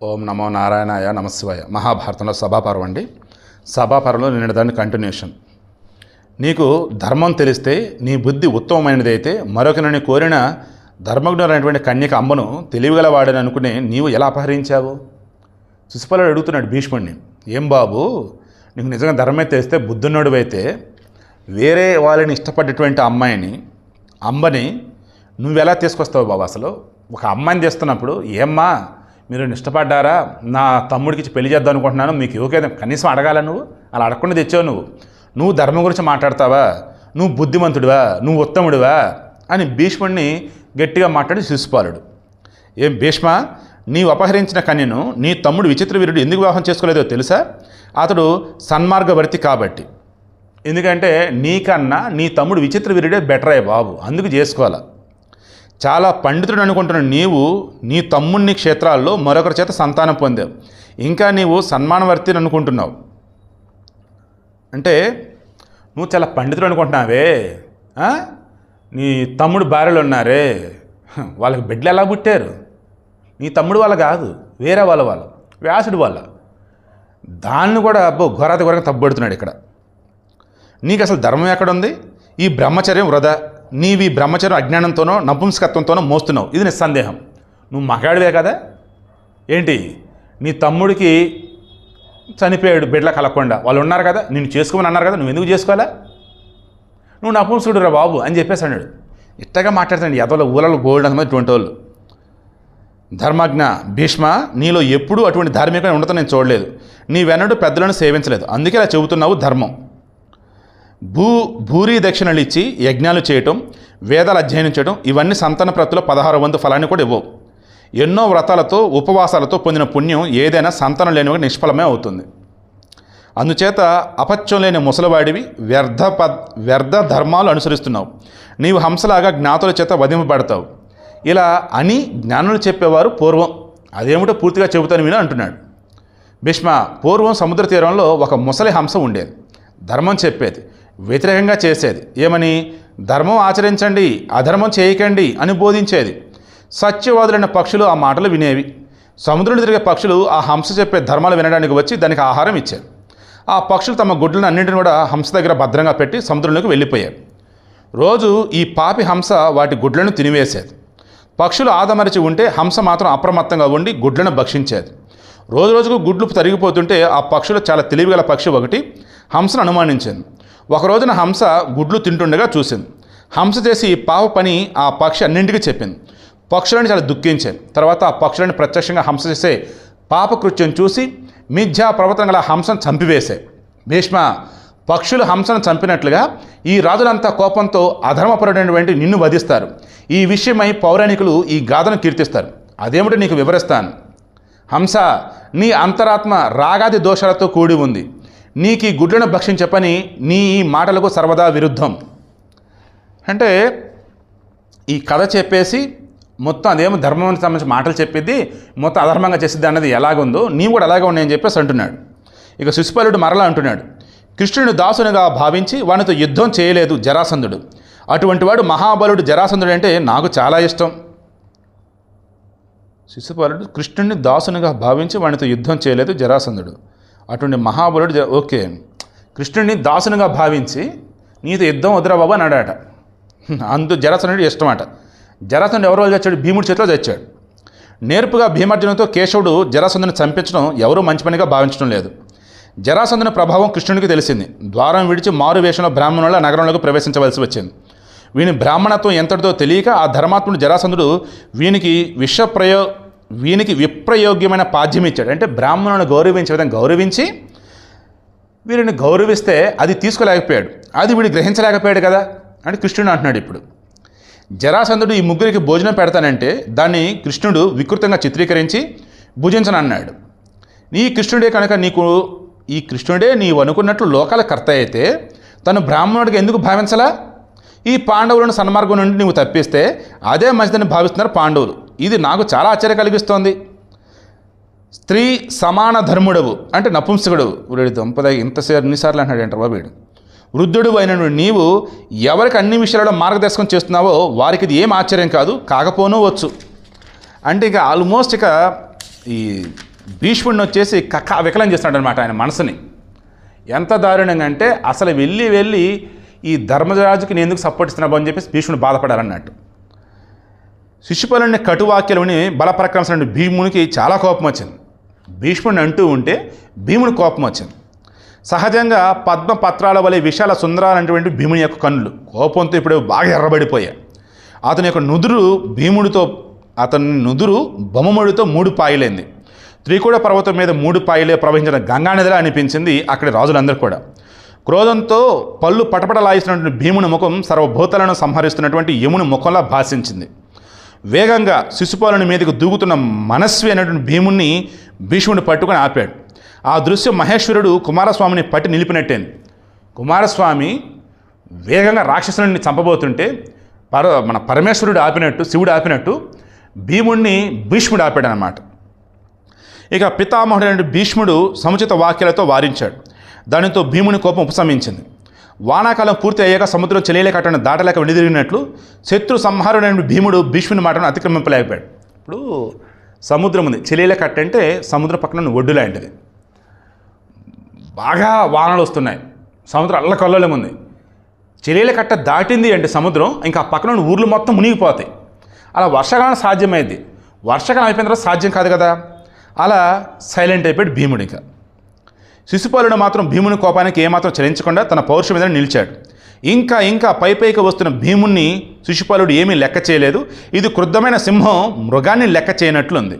ఓం నమో నారాయణాయ నమశివాయ. మహాభారతంలో సభాపర్వం అండి. సభాపర్వంలో నిన్న దాని కంటిన్యూషన్. నీకు ధర్మం తెలిస్తే నీ బుద్ధి ఉత్తమమైనదైతే మరొకరిని కోరిన ధర్మజ్ఞుడైనటువంటి కన్యక అమ్మను తెలివిగలవాడని అనుకుని నీవు ఎలా అపహరించావు? శిశుపాలుడు అడుగుతున్నాడు భీష్ముడిని, ఏం బాబు నీకు నిజంగా ధర్మం తెలిస్తే బుద్ధున్నోడువైతే వేరే వాళ్ళని ఇష్టపడేటువంటి అమ్మని నువ్వెలా తీసుకొస్తావు బాబు? అసలు ఒక అమ్మాయిని చేస్తున్నప్పుడు ఏమ్మా మీరు ఇష్టపడ్డారా, నా తమ్ముడికి పెళ్లి చేద్దాం అనుకుంటున్నాను, మీకు యువకేదో కనీసం అడగాల? నువ్వు అలా అడగకుండా తెచ్చావు. నువ్వు ధర్మం గురించి మాట్లాడతావా? నువ్వు బుద్ధిమంతుడివా? నువ్వు ఉత్తముడివా అని భీష్ముడిని గట్టిగా మాట్లాడి శిశుపాలుడు, ఏం భీష్మ, నీవు అపహరించిన కన్యను నీ తమ్ముడు విచిత్ర వీరుడు ఎందుకు వివాహం చేసుకోలేదో తెలుసా? అతడు సన్మార్గవర్తి కాబట్టి. ఎందుకంటే నీకన్నా నీ తమ్ముడు విచిత్ర వీరుడే బెటర్ అయ్యే బాబు, అందుకు చేసుకోవాలా. చాలా పండితుడు అనుకుంటున్న నీవు నీ తమ్ముడిని క్షేత్రాల్లో మరొకరి చేత సంతానం పొందావు, ఇంకా నీవు సన్మానవర్తిని అనుకుంటున్నావు. అంటే నువ్వు చాలా పండితుడు అనుకుంటున్నావే, నీ తమ్ముడు భార్యలు ఉన్నారే, వాళ్ళకి బిడ్డలు ఎలా పుట్టారు? నీ తమ్ముడు వాళ్ళ కాదు, వేరే వాళ్ళ వ్యాసుడు వాళ్ళ. దాన్ని కూడా ఘోరాతి ఘోరంగా తప్పుబడుతున్నాడు ఇక్కడ. నీకు అసలు ధర్మం ఎక్కడుంది? ఈ బ్రహ్మచర్యం వృధా. నీవి బ్రహ్మచర్యం అజ్ఞానంతోనో నపుంసకత్వంతోనో మోస్తున్నావు, ఇది నిస్సందేహం. నువ్వు మగాడివే కదా ఏంటి? నీ తమ్ముడికి చనిపోయాడు బిడ్డల కలగకుండా, వాళ్ళు ఉన్నారు కదా, నిన్ను చేసుకోమని అన్నారు కదా, నువ్వు ఎందుకు చేసుకోవాలా? నువ్వు నపుంసకుడు రా బాబు అని చెప్పేసి అన్నాడు. ఇట్టగా మాట్లాడుతాడు ఎదల ఊళ్ళలో గోల్డ్ అన్నది ఇటువంటి వాళ్ళు. ధర్మజ్ఞ భీష్మ, నీలో ఎప్పుడూ అటువంటి ధార్మికమైన ఉండతో నేను చూడలేదు. నీవెన్నడూ పెద్దలను సేవించలేదు, అందుకే ఇలా చెబుతున్నావు. ధర్మం భూరి దక్షిణలు ఇచ్చి యజ్ఞాలు చేయటం, వేదాలు అధ్యయనం చేయడం, ఇవన్నీ సంతాన ప్రతుల 16 వంతు ఫలాన్ని కూడా ఇవ్వవు. ఎన్నో వ్రతాలతో ఉపవాసాలతో పొందిన పుణ్యం ఏదైనా సంతానం లేనివాడికి నిష్ఫలమే అవుతుంది. అందుచేత అపత్యం లేని ముసలివాడివి వ్యర్థ ధర్మాలు అనుసరిస్తున్నావు. నీవు హంసలాగా జ్ఞాతుల చేత వధింపబడతావు. ఇలా అని జ్ఞానులు చెప్పేవారు పూర్వం. అదేమిటో పూర్తిగా చెబుతాను విను అంటున్నాడు. భీష్మ, పూర్వం సముద్ర తీరంలో ఒక ముసలి హంస ఉండేది. ధర్మం చెప్పేది, వ్యతిరేకంగా చేసేది. ఏమని? ధర్మం ఆచరించండి, అధర్మం చేయకండి అని బోధించేది. సత్యవాదులైన పక్షులు ఆ మాటలు వినేవి. సముద్రుని తిరిగే పక్షులు ఆ హంస చెప్పే ధర్మాలు వినడానికి వచ్చి దానికి ఆహారం ఇచ్చారు. ఆ పక్షులు తమ గుడ్లను అన్నింటిని కూడా హంస దగ్గర భద్రంగా పెట్టి సముద్రంలోకి వెళ్ళిపోయారు. రోజు ఈ పాపి హంస వాటి గుడ్లను తినివేసేది. పక్షులు ఆదమరిచి ఉంటే హంస మాత్రం అప్రమత్తంగా ఉండి గుడ్లను భక్షించేది. రోజు రోజుకు గుడ్లు తరిగిపోతుంటే ఆ పక్షులు చాలా తెలివిగల పక్షి ఒకటి హంసను అనుమానించింది. ఒక రోజున హంస గుడ్లు తింటుండగా చూసింది. హంస చేసి పాప పని ఆ పక్షి అన్నింటికి చెప్పింది. పక్షులను చాలా దుఃఖించాయి. తర్వాత ఆ పక్షులను ప్రత్యక్షంగా హంస చేసే పాపకృత్యం చూసి మిథ్యా ప్రవర్తన గల హంసను చంపివేశాయి. భీష్మ, పక్షులు హంసను చంపినట్లుగా ఈ రాజులంతా కోపంతో అధర్మపరుడైనటువంటి నిన్ను వధిస్తారు. ఈ విషయమై పౌరాణికులు ఈ గాథను కీర్తిస్తారు. అదేమిటో నీకు వివరిస్తాను. హంస, నీ అంతరాత్మ రాగాది దోషాలతో కూడి ఉంది. నీకు ఈ గుడ్లను భక్షించే పని నీ ఈ మాటలకు సర్వదా విరుద్ధం. అంటే ఈ కథ చెప్పేసి మొత్తం అదేమో ధర్మానికి సంబంధించిన మాటలు చెప్పిద్ది, మొత్తం అధర్మంగా చేసిద్ది అన్నది ఎలాగుందో నీవు కూడా అలాగే ఉన్నాయని చెప్పేసి అంటున్నాడు. ఇక శిశుపాలుడు మరలా అంటున్నాడు, కృష్ణుని దాసునిగా భావించి వానితో యుద్ధం చేయలేదు జరాసంధుడు. అటువంటి వాడు మహాబలుడు జరాసంధుడు అంటే నాకు చాలా ఇష్టం. శిశుపాలుడు కృష్ణుని దాసునిగా భావించి వానితో యుద్ధం చేయలేదు జరాసంధుడు. అటువంటి మహాబలుడు ఓకే, కృష్ణుడిని దాసునిగా భావించి నీతో యుద్ధం వద్దురా బాబు అని అడాట. జరాసంధుడు ఇష్టమాట. జరాసంధుడు ఎవరో చచ్చాడు? భీముడి చేతిలో చచ్చాడు. నేర్పుగా భీమార్జునంతో కేశవుడు జరాసంధుని చంపించడం ఎవరూ మంచి పనిగా భావించడం లేదు. జరాసంధుని ప్రభావం కృష్ణునికి తెలిసింది. ద్వారం విడిచి మారు వేషంలో బ్రాహ్మణుల నగరంలోకి ప్రవేశించవలసి వచ్చింది. వీని బ్రాహ్మణత్వం ఎంతటితో తెలియక ఆ ధర్మాత్ముడు జరాసంధుడు వీనికి విప్రయోగ్యమైన పాద్యం ఇచ్చాడు. అంటే బ్రాహ్మణులను గౌరవించే విధంగా గౌరవించి వీరిని గౌరవిస్తే అది తీసుకోలేకపోయాడు, అది వీడు గ్రహించలేకపోయాడు కదా అంటే కృష్ణుడు అంటున్నాడు. ఇప్పుడు జరాసంధుడు ఈ ముగ్గురికి భోజనం పెడతానంటే దాన్ని కృష్ణుడు వికృతంగా చిత్రీకరించి భుజించనన్నాడు. ఈ కృష్ణుడే నీవు అనుకున్నట్లు లోకాల కర్త అయితే తను బ్రాహ్మణుడికి ఎందుకు భావించలా? ఈ పాండవులను సన్మార్గం నుండి నువ్వు తప్పిస్తే అదే మంచిదని భావిస్తున్నారు పాండవులు. ఇది నాకు చాలా ఆశ్చర్యం కలిగిస్తోంది. స్త్రీ సమాన ధర్ముడవు అంటే నపుంసకుడు. వీడు దంపద ఎన్నిసార్లు అంటున్నాడు ఏంటారు బాబు వీడు. వృద్ధుడు అయిన నీవు ఎవరికి అన్ని విషయాలలో మార్గదర్శకం చేస్తున్నావో వారికి ఇది ఏం ఆశ్చర్యం కాదు, కాకపోనూ వచ్చు. అంటే ఇక ఆల్మోస్ట్ ఇక ఈ భీష్ముడిని వచ్చేసి కక్క వికలం చేస్తున్నాడు అనమాట ఆయన మనసుని. ఎంత దారుణంగా అంటే అసలు వెళ్ళి ఈ ధర్మరాజుకి నేను ఎందుకు సపోర్ట్ ఇస్తున్నావు అని చెప్పేసి భీష్ముడు బాధపడారన్నట్టు. శిశుపాలుని కటువాక్యలని బలపరాక్రమించిన భీమునికి చాలా కోపం వచ్చింది. భీష్ముడిని అంటూ ఉంటే భీముని కోపం వచ్చింది. సహజంగా పద్మపత్రాల వలె విశాల సుందరాలైనటువంటి భీముని యొక్క కన్నులు కోపంతో ఇప్పుడు బాగా ఎర్రబడిపోయాయి. అతని యొక్క అతని నుదురు బొమ్మముడితో 3 పాయలైంది. త్రికూట పర్వతం మీద 3 పాయలే ప్రవహించిన గంగానదిలా అనిపించింది అక్కడి రాజులందరూ కూడా. క్రోధంతో పళ్ళు పటపటలాయిస్తున్నటువంటి భీముని ముఖం సర్వభూతాలను సంహరిస్తున్నటువంటి యముని ముఖంలా భాషించింది. వేగంగా శిశుపాలుని మీదకు దూకుతున్న మనస్వి అయినటువంటి భీముని భీష్ముడిని పట్టుకొని ఆపాడు. ఆ దృశ్యం మహేశ్వరుడు కుమారస్వామిని పట్టి నిలిపినట్టేంది. కుమారస్వామి వేగంగా రాక్షసుని చంపబోతుంటే మన పరమేశ్వరుడు ఆపినట్టు, శివుడు ఆపినట్టు భీముడిని భీష్ముడు ఆపాడు అన్నమాట. ఇక పితామహుడైన భీష్ముడు సముచిత వాక్యాలతో వారించాడు. దానితో భీముని కోపం ఉపశమించింది. వానాకాలం పూర్తి అయ్యాక సముద్రం చెలియలే కట్టను దాటలేక వెనుదిరిగినట్లు శత్రు సంహారుడైన భీముడు భీష్ముని మాటను అతిక్రమింపలేకపోయాడు. ఇప్పుడు సముద్రం ఉంది, చెలియలే కట్ట అంటే సముద్రం పక్కన ఒడ్డు లాంటిది. బాగా వానలు వస్తున్నాయి, సముద్రం అల్లకల్లోలం ఉంది. చెలియల కట్ట దాటింది అంటే సముద్రం ఇంకా పక్కన ఉన్న ఊర్లు మొత్తం మునిగిపోతాయి. అలా వర్షాకాలం సాధ్యమైంది, వర్షాకాలం అయిపోయిన తర్వాత సాధ్యం కాదు కదా. అలా సైలెంట్ అయిపోయాడు భీముడు. శిశుపాలుడు మాత్రం భీముని కోపానికి ఏమాత్రం చలించకుండా తన పౌరుషం మీద నిలిచాడు. ఇంకా పైకి వస్తున్న భీముణ్ణి శిశుపాలుడు ఏమీ లెక్క చేయలేదు. ఇది క్రుద్ధమైన సింహం మృగాన్ని లెక్క చేయనట్లుంది.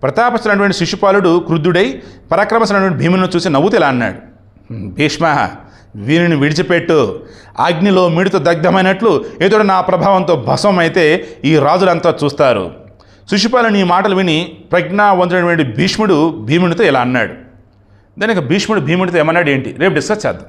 ప్రతాపస్తున్నటువంటి శిశుపాలుడు క్రుద్ధుడై పరాక్రమస్తున్నటువంటి భీముని చూసి నవ్వుతూ ఇలా అన్నాడు, భీష్మ, వీరిని విడిచిపెట్టు. అగ్నిలో మిడితో దగ్ధమైనట్లు ఎదుట నా ప్రభావంతో భస్మం అయితే ఈ రాజులంతా చూస్తారు. శిశుపాలుని ఈ మాటలు విని ప్రజ్ఞావంతుడైనటువంటి భీష్ముడు భీమునితో ఇలా అన్నాడు. దానికి భీష్ముడు భీముడితో ఏమన్నాడు ఏంటి రేపు డిస్కస్ చేద్దాం.